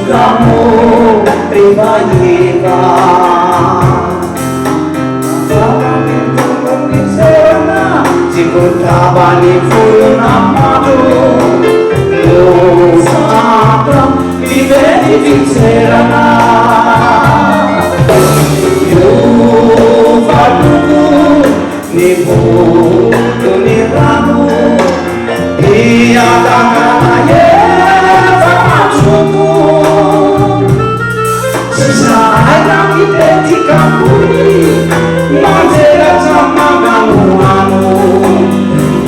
kamu riba-riba Cikutavani fulunamadu Lo sapram viveri vincerana Io valuku ni budu ni ranu Ia dangana ye vamachuku Sisa aina kipeti kampuni Manzera zamanganu anu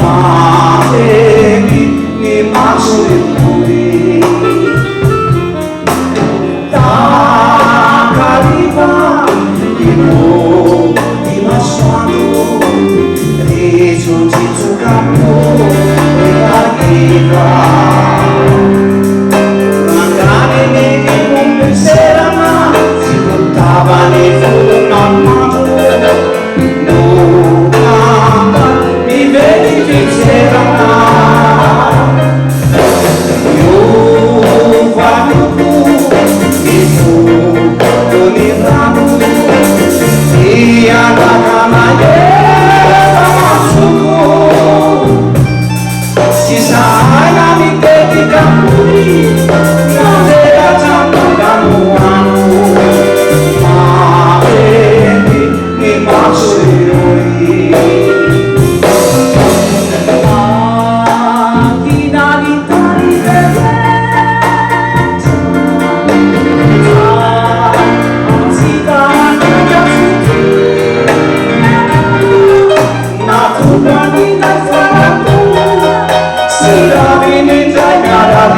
Maemi ni masulipuri Takariba ibu imaswanu Rizu kamu riba-riba Mangani ni kumpiserana Cikutavani fulunamadu Nukamba viveri vincerana Io valuku ibu duniramu Ia nakama ye vamasuku Sisa aina miketi kampuni Manzera zamanganu anu Maemi ni maksudui Sudah ini jaga dan